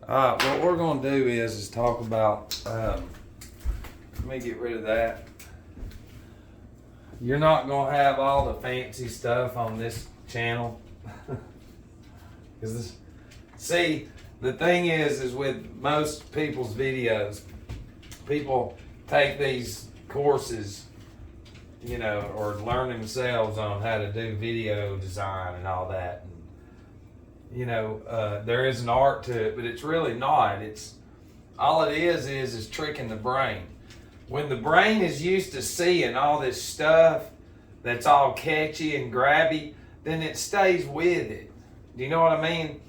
What we're going to do is talk about, let me get rid of that. You're not going to have all the fancy stuff on this channel. See, the thing is with most people's videos, people take these courses, you know, or learn themselves on how to do video design and all that. And, you know, there is an art to it, but it's really not. It's all it is tricking the brain. When the brain is used to seeing all this stuff that's all catchy and grabby, then it stays with it. Do you know what I mean?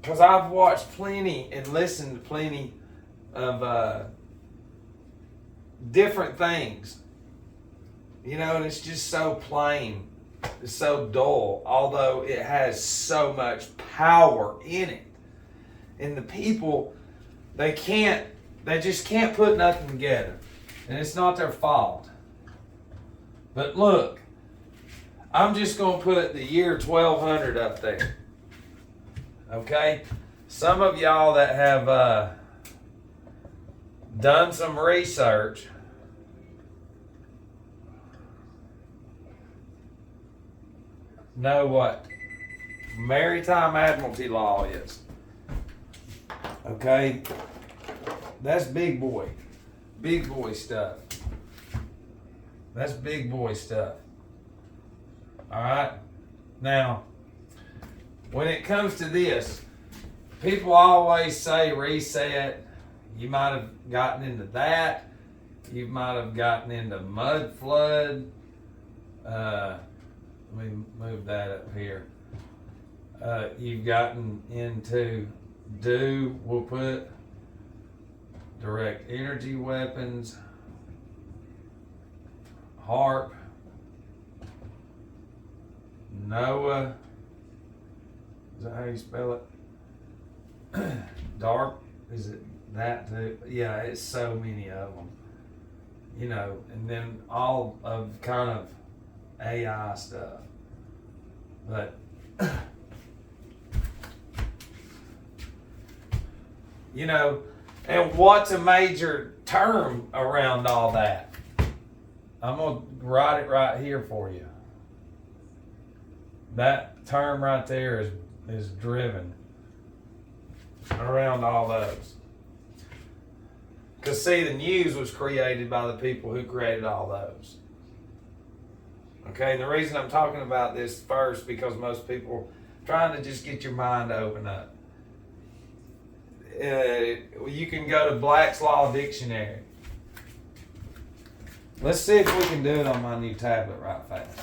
Because I've watched plenty and listened to plenty of different things. You know, and it's just so plain. It's so dull, although it has so much power in it. And the people, they just can't put nothing together. And it's not their fault. But look, I'm just going to put the year 1200 up there. Okay? Some of y'all that have done some research know what maritime admiralty law is. Okay? That's big boy stuff. That's big boy stuff. Alright? Now, when it comes to this, people always say reset. You might have gotten into that. You might have gotten into mud flood. Let me move that up here. You've gotten into we'll put direct energy weapons, HAARP, NOAA, is that how you spell it? DARP, is it that too? Yeah, it's so many of them. You know, and then all of kind of AI stuff. But you know, and what's a major term around all that? I'm going to write it right here for you. That term right there is driven around all those. Because see, the news was created by the people who created all those. Okay, and the reason I'm talking about this first, because most people are trying to just get your mind to open up. You can go to Black's Law Dictionary. Let's see if we can do it on my new tablet right fast.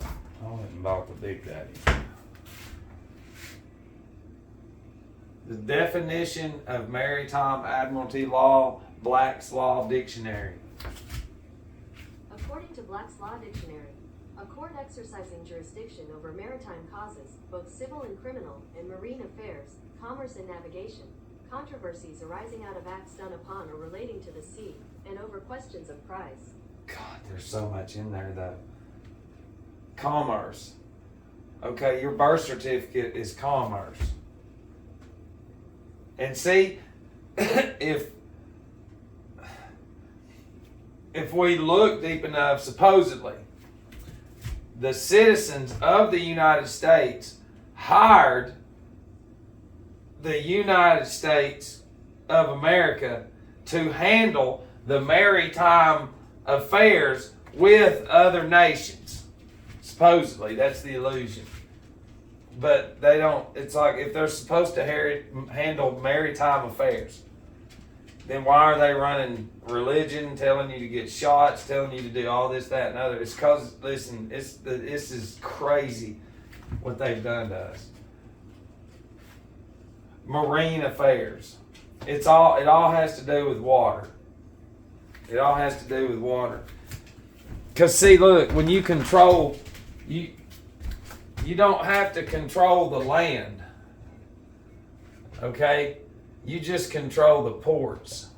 I went and bought the Big Daddy. The definition of maritime admiralty law, Black's Law Dictionary. According to Black's Law Dictionary, a court exercising jurisdiction over maritime causes, both civil and criminal, and marine affairs, commerce and navigation, controversies arising out of acts done upon or relating to the sea, and over questions of price. God, there's so much in there though. Commerce. Okay, your birth certificate is commerce. And see, if we look deep enough, supposedly, the citizens of the United States hired the United States of America to handle the maritime affairs with other nations. Supposedly, that's the illusion. But they don't, it's like if they're supposed to handle maritime affairs, then why are they running religion, telling you to get shots, telling you to do all this, that, and other? It's because, listen, this is crazy what they've done to us. Marine affairs. It all has to do with water. It all has to do with water. Because see, look, when you control, you don't have to control the land. Okay? You just control the ports.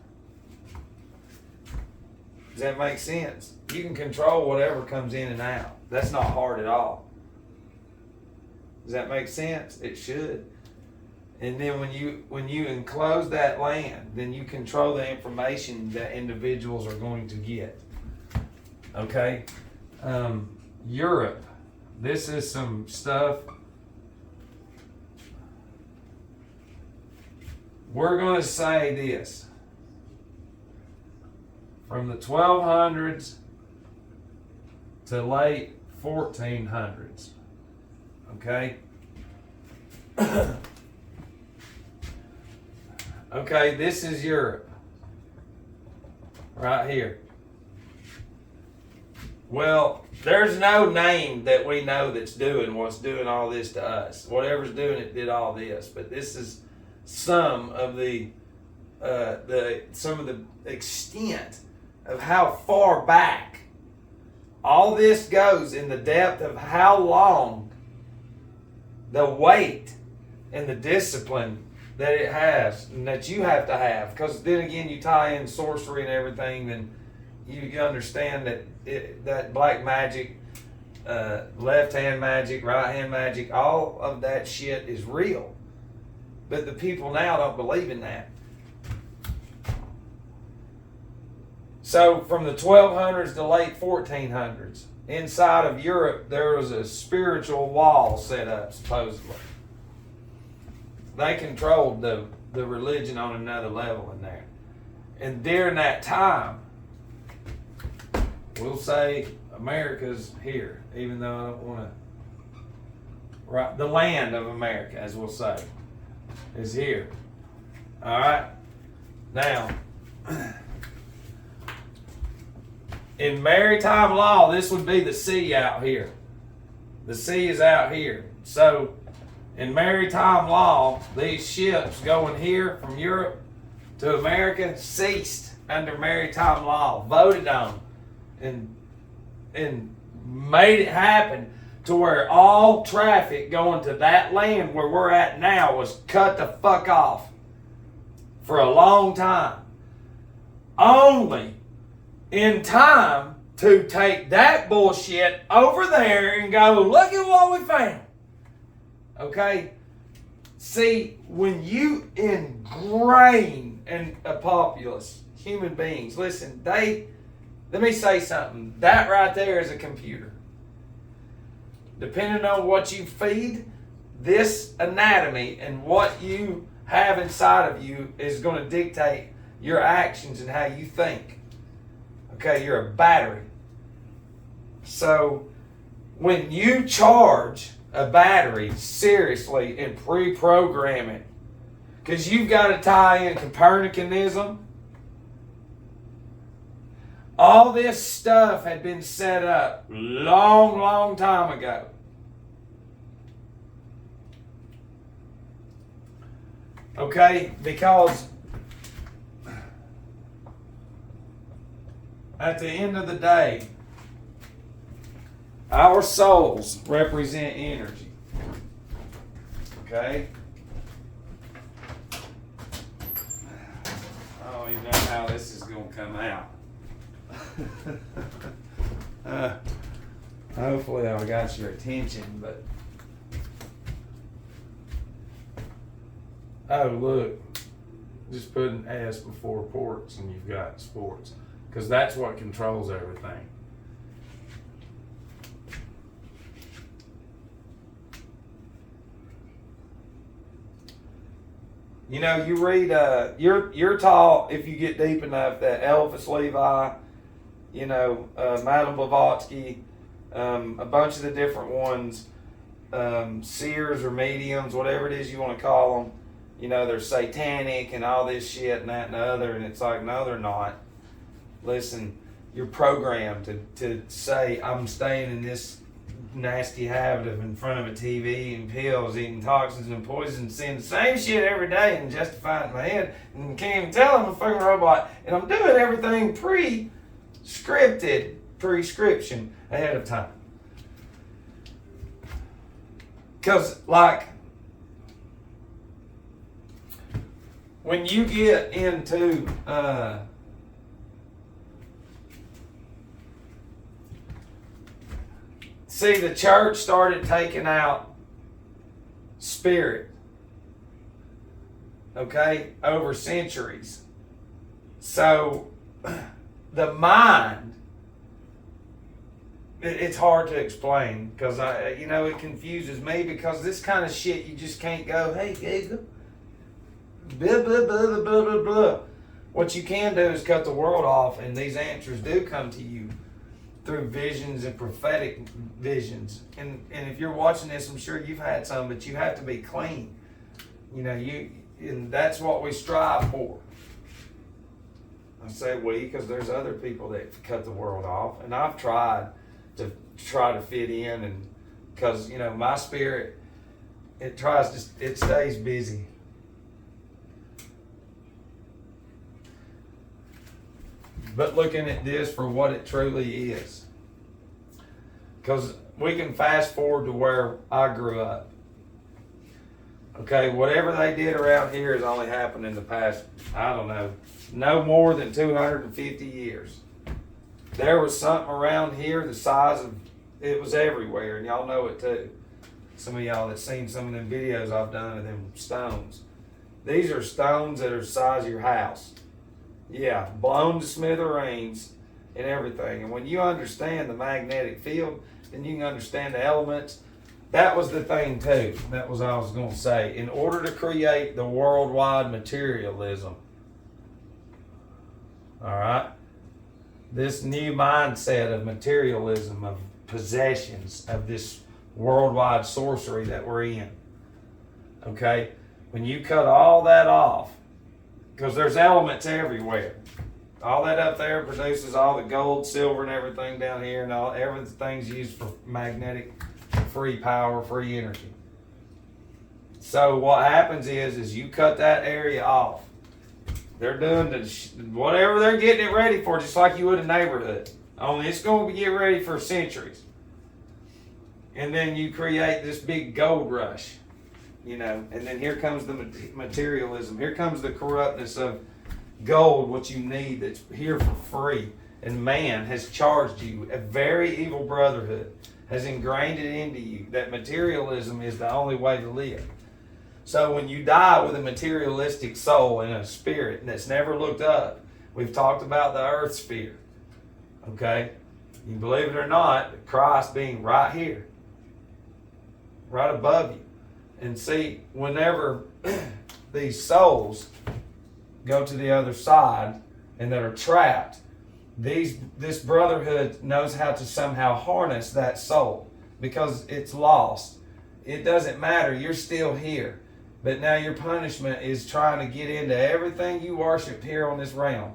Does that make sense? You can control whatever comes in and out. That's not hard at all. Does that make sense? It should. And then when you enclose that land, then you control the information that individuals are going to get. Okay? Europe. This is some stuff. We're going to say this. From the 1200s to late 1400s. Okay? Okay, this is Europe. Right here. Well, there's no name that we know that's doing what's doing all this to us. Whatever's doing it did all this. But this is some of the extent of how far back all this goes in the depth of how long the weight and the discipline that it has and that you have to have. Because then again, you tie in sorcery and everything, then you understand that that black magic, left hand magic, right hand magic, all of that shit is real. But the people now don't believe in that. So from the 1200s to late 1400s, inside of Europe, there was a spiritual wall set up, supposedly. They controlled the religion on another level in there. And during that time, we'll say America's here, even though I don't want to. Right, the land of America, as we'll say, is here. All right. Now, in maritime law, this would be the sea out here. The sea is out here. So, in maritime law, these ships going here from Europe to America ceased under maritime law, voted on, and made it happen to where all traffic going to that land where we're at now was cut the fuck off for a long time. Only in time to take that bullshit over there and go, look at what we found. Okay? See, when you ingrain in a populace, human beings, listen, let me say something. That right there is a computer. Depending on what you feed, this anatomy and what you have inside of you is going to dictate your actions and how you think. Okay, you're a battery. So when you charge a battery seriously and pre-program it, because you've got to tie in Copernicanism. All this stuff had been set up long time ago. Okay, because at the end of the day, our souls represent energy. Okay? I don't even know how this is going to come out. Hopefully I got your attention, but oh look, just put an S before ports and you've got sports, because that's what controls everything. You know, you read you're taught, if you get deep enough, that Eliphas Levi, you know, Madame Blavatsky, a bunch of the different ones, seers or mediums, whatever it is you want to call them, you know, they're satanic and all this shit and that and the other, and it's like, no, they're not. Listen, you're programmed to say, I'm staying in this nasty habit of in front of a TV and pills, eating toxins and poisons, seeing the same shit every day and justifying it in my head, and can't even tell I'm a fucking robot, and I'm doing everything prescription ahead of time. Because, like, when you get into see, the church started taking out spirit, okay, over centuries. So the mind, it's hard to explain because it confuses me because this kind of shit you just can't go, hey, Google, blah, blah, blah, blah, blah, blah. What you can do is cut the world off, and these answers do come to you through visions and prophetic visions. And if you're watching this, I'm sure you've had some, but you have to be clean. And that's what we strive for. I say we because there's other people that cut the world off, and I've tried to fit in, and because my spirit, it stays busy. But looking at this for what it truly is, because we can fast forward to where I grew up. Okay, whatever they did around here has only happened in the past, I don't know, no more than 250 years. There was something around here the size of, it was everywhere, and y'all know it too. Some of y'all that seen some of them videos I've done of them stones. These are stones that are the size of your house. Yeah, blown to smithereens and everything. And when you understand the magnetic field, then you can understand the elements. That was the thing too. That was what I was going to say. In order to create the worldwide materialism, all right, this new mindset of materialism, of possessions, of this worldwide sorcery that we're in, okay, when you cut all that off, because there's elements everywhere. All that up there produces all the gold, silver, and everything down here, and everything's used for magnetic, free power, free energy. So what happens is you cut that area off. They're doing whatever they're getting it ready for, just like you would a neighborhood. Only it's going to get ready for centuries. And then you create this big gold rush. And then here comes the materialism. Here comes the corruptness of gold, what you need that's here for free. And man has charged you, a very evil brotherhood has ingrained it into you that materialism is the only way to live. So when you die with a materialistic soul and a spirit that's never looked up, we've talked about the earth sphere. Okay? You believe it or not, Christ being right here, right above you. And see, whenever these souls go to the other side and that are trapped, this brotherhood knows how to somehow harness that soul because it's lost. It doesn't matter. You're still here. But now your punishment is trying to get into everything you worship here on this realm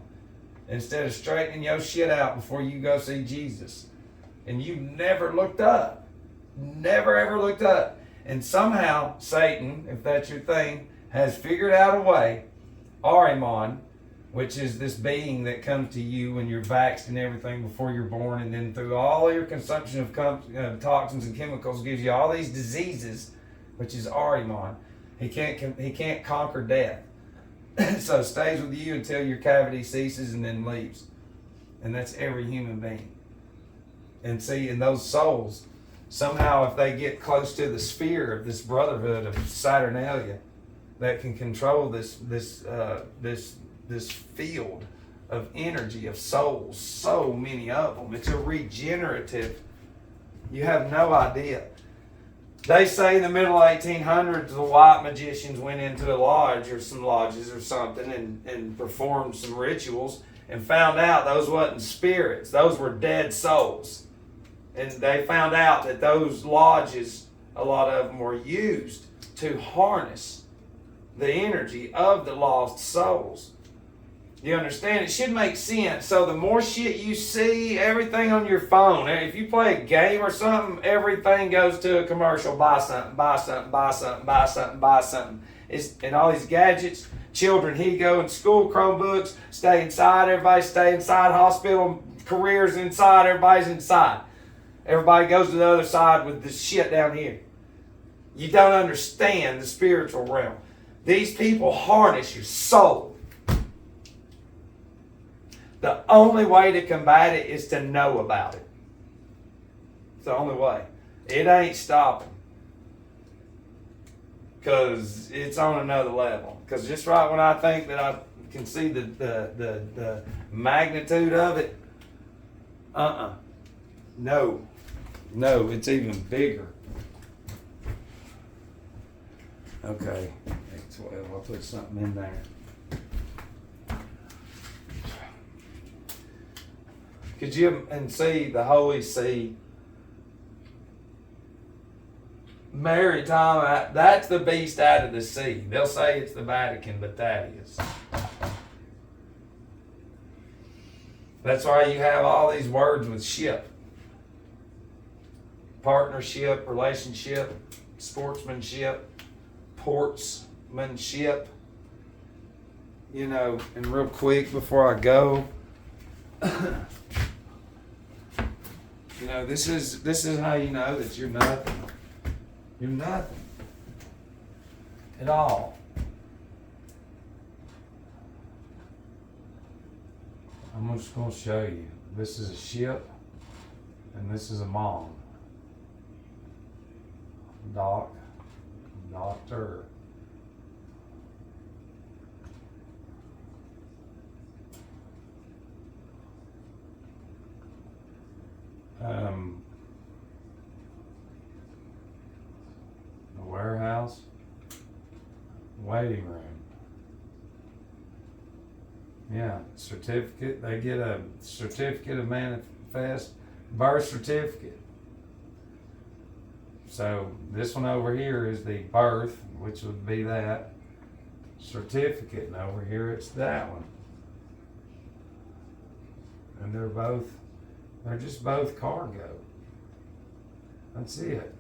instead of straightening your shit out before you go see Jesus. And you never looked up. Never ever looked up. And somehow Satan, if that's your thing, has figured out a way, Ahriman, which is this being that comes to you when you're vaxxed and everything before you're born, and then through all your consumption of toxins and chemicals gives you all these diseases, which is Ahriman. He can't conquer death. So it stays with you until your cavity ceases and then leaves. And that's every human being. And see, in those souls, somehow if they get close to the sphere of this brotherhood of Saturnalia that can control this field of energy of souls, so many of them, it's a regenerative, you have no idea. They say in the middle 1800s the white magicians went into a lodge or some lodges or something and performed some rituals and found out those wasn't spirits, those were dead souls. And they found out that those lodges, a lot of them were used to harness the energy of the lost souls. You understand? It should make sense. So the more shit you see, everything on your phone, if you play a game or something, everything goes to a commercial. Buy something, buy something, buy something, buy something, buy something. And all these gadgets, children, here you go in school, Chromebooks, stay inside, everybody stay inside, hospital, careers inside, everybody's inside. Everybody goes to the other side with this shit down here. You don't understand the spiritual realm. These people harness your soul. The only way to combat it is to know about it. It's the only way. It ain't stopping. because it's on another level. Because just right when I think that I can see the magnitude of it, no, it's even bigger. Okay, 12. I'll put something in there. Could you and see the Holy See? Maritime, that's the beast out of the sea. They'll say it's the Vatican, but that is. That's why you have all these words with ship. Partnership, relationship, sportsmanship, portsmanship. You know, and real quick before I go, you know, this is how you know that you're nothing. You're nothing at all. I'm just going to show you. This is a ship, and this is a mom. Doctor. The warehouse, waiting room. Yeah, certificate. They get a certificate of manifest birth certificate. So this one over here is the birth, which would be that certificate, and over here it's that one. And they're just both cargo. That's it.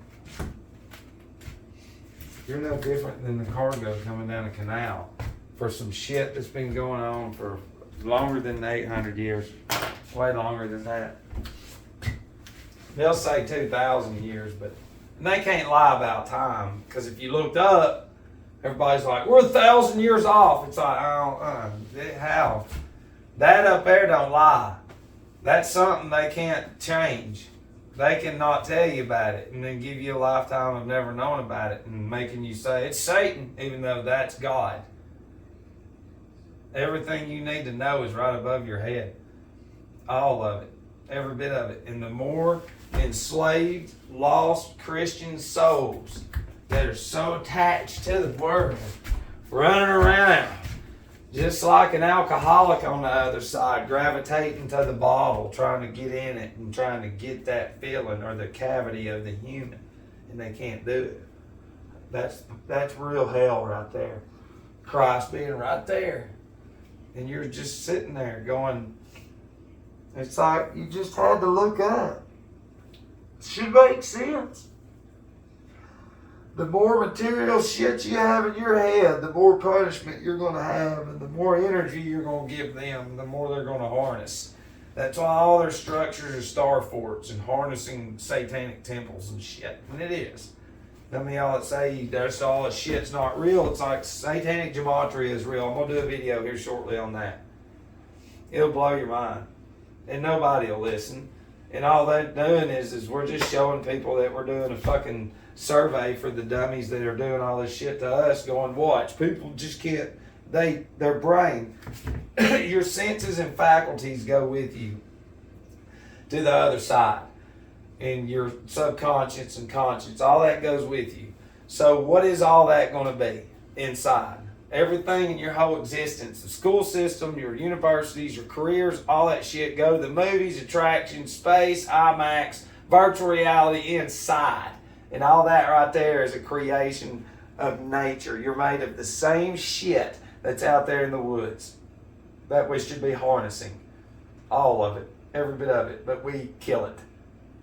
You're no different than the cargo coming down a canal for some shit that's been going on for longer than 800 years. Way longer than that. They'll say 2,000 years, but they can't lie about time. Because if you looked up, everybody's like, we're 1,000 years off. It's like, how? That up there don't lie. That's something they can't change. They cannot tell you about it and then give you a lifetime of never knowing about it and making you say it's Satan, even though that's God. Everything you need to know is right above your head. All of it. Every bit of it. And the more enslaved, lost Christian souls that are so attached to the Word, running around, just like an alcoholic on the other side, gravitating to the bottle, trying to get in it and trying to get that feeling or the cavity of the human, and they can't do it. That's real hell right there. Christ being right there. And you're just sitting there going, it's like you just had to look up. It should make sense. The more material shit you have in your head, the more punishment you're going to have, and the more energy you're going to give them, the more they're going to harness. That's why all their structures are star forts and harnessing satanic temples and shit. And it is. I mean, y'all that say that's all that shit's not real, it's like satanic gematria is real. I'm going to do a video here shortly on that. It'll blow your mind. And nobody will listen. And all they're doing is we're just showing people that we're doing a fucking survey for the dummies that are doing all this shit to us, going, watch. People just can't, their brain, your senses and faculties go with you to the other side. And your subconscious and conscious, all that goes with you. So what is all that going to be inside? Everything in your whole existence, the school system, your universities, your careers, all that shit go to the movies, attractions, space, IMAX, virtual reality inside. And all that right there is a creation of nature. You're made of the same shit that's out there in the woods that we should be harnessing. All of it, every bit of it, but we kill it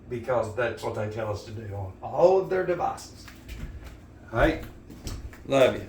because that's what they tell us to do on all of their devices. All right? Love you.